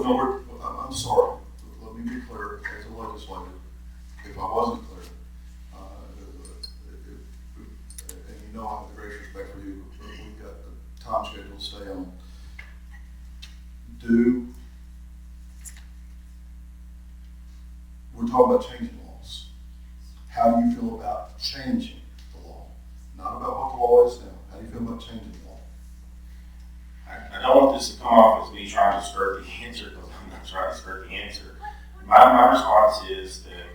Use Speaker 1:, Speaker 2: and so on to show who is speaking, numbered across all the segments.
Speaker 1: I'm sorry. Let me be clear as a legislator. If I wasn't clear, and you know I have the greatest respect for you, but we've got the time schedule to stay on. We're talking about changing laws. How do you feel about changing the law? Not about what the law is now. How do you feel about changing the law?
Speaker 2: I don't want this to come off as me trying to skirt the answer, because I'm not trying to skirt the answer. My response is that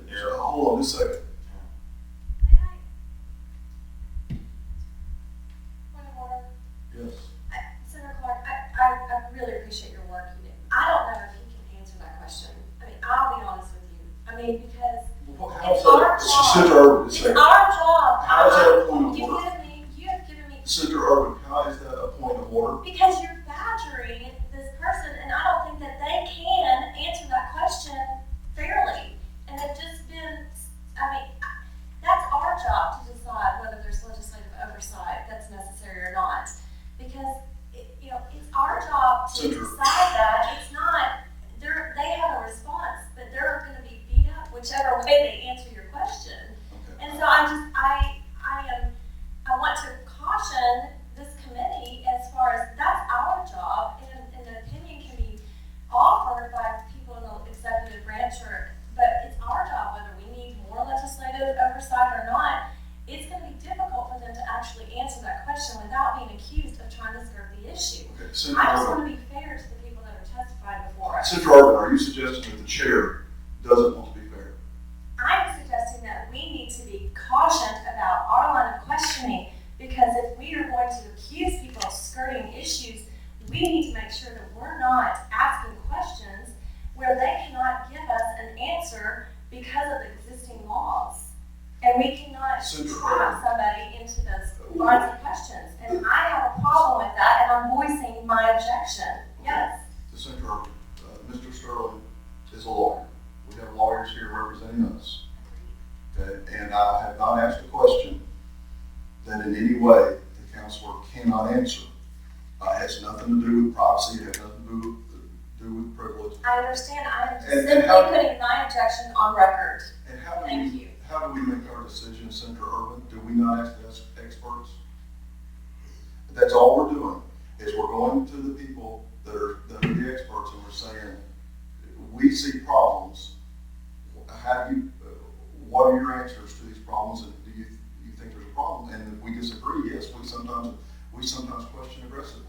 Speaker 2: there are...
Speaker 1: Hold on just a second.
Speaker 3: Point of order.
Speaker 1: Yes.
Speaker 3: Senator Clark, I really appreciate your work. I don't know if you can answer that question. I mean, I'll be honest with you. I mean, because it's our job. It's our job.
Speaker 1: How is that a point of
Speaker 3: You
Speaker 1: order?
Speaker 3: have given me.
Speaker 1: Senator Irvin, how is that a point of order?
Speaker 3: Because you're badgering this person, and I don't think that they can answer that question fairly. And it's just been, I mean, that's our job to decide whether there's legislative oversight that's necessary or not. Because, it's our job to decide that. It's not, they have a response, but they're going to be beat up whichever way they answer your question.
Speaker 1: Okay.
Speaker 3: And so I want to caution this committee as far as that's our job, and the opinion can be offered by people in the executive branch, but it's our job whether we need more legislative oversight or not. It's going to be difficult for them to actually answer that question without being accused of trying to skirt the issue.
Speaker 1: Okay.
Speaker 3: I just want to be fair to the people that are testifying before us.
Speaker 1: Senator Irvin, are you suggesting that the chair doesn't want to be fair?
Speaker 3: I'm suggesting that we need to be cautioned about our line of questioning, because if we are going to accuse people of skirting issues, we need to make sure that we're not asking questions where they cannot give us an answer because of existing laws. And we cannot trap somebody into those lines of questions. And I have a problem with that, and I'm voicing my objection. Yes.
Speaker 1: Senator Irvin, Mr. Sterling is a lawyer. We have lawyers here representing us. Okay? And I have not asked a question that in any way the counselor cannot answer. It has nothing to do with privacy. It has nothing to do with privilege.
Speaker 3: I understand. I'm just simply putting my objection on record.
Speaker 1: And how do we make our decisions, Senator Irvin? Do we not ask experts? That's all we're doing, is we're going to the people that are the experts, and we're saying, we see problems. What are your answers to these problems, and do you think there's a problem? And if we disagree, yes, we sometimes question aggressively.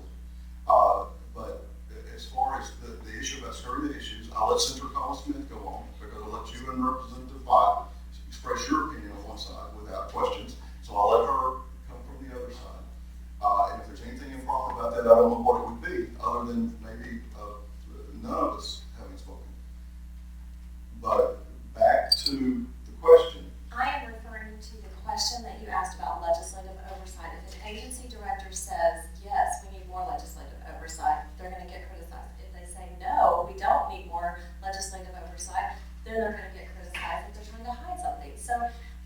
Speaker 1: But as far as the issue about skirting the issues, I'll let Senator Smith go on, because I'll let you and Representative Five express your opinion on one side without questions. So I'll let her come from the other side. And if there's anything improper about that, I don't know what it would be, other than maybe none of us having spoken. But back to the question.
Speaker 3: I am referring to the question that you asked about legislative oversight. If an agency director says, yes, we need more legislative oversight, they're going to get criticized. If they say, no, we don't need more legislative oversight, then they're going to get criticized if they're trying to hide something. So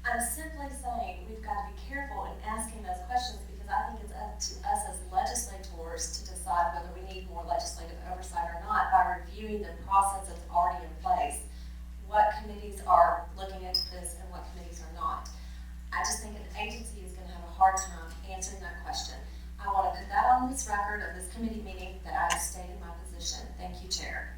Speaker 3: I'm simply saying we've got to be careful in asking those questions, because I think it's up to us as legislators to decide whether we need more legislative oversight or not by reviewing the process that's already in place. What committees are looking into this and what committees are not. I just think an agency is going to have a hard time answering that question. I want to put that on this record of this committee meeting that I have stated my position. Thank you, Chair.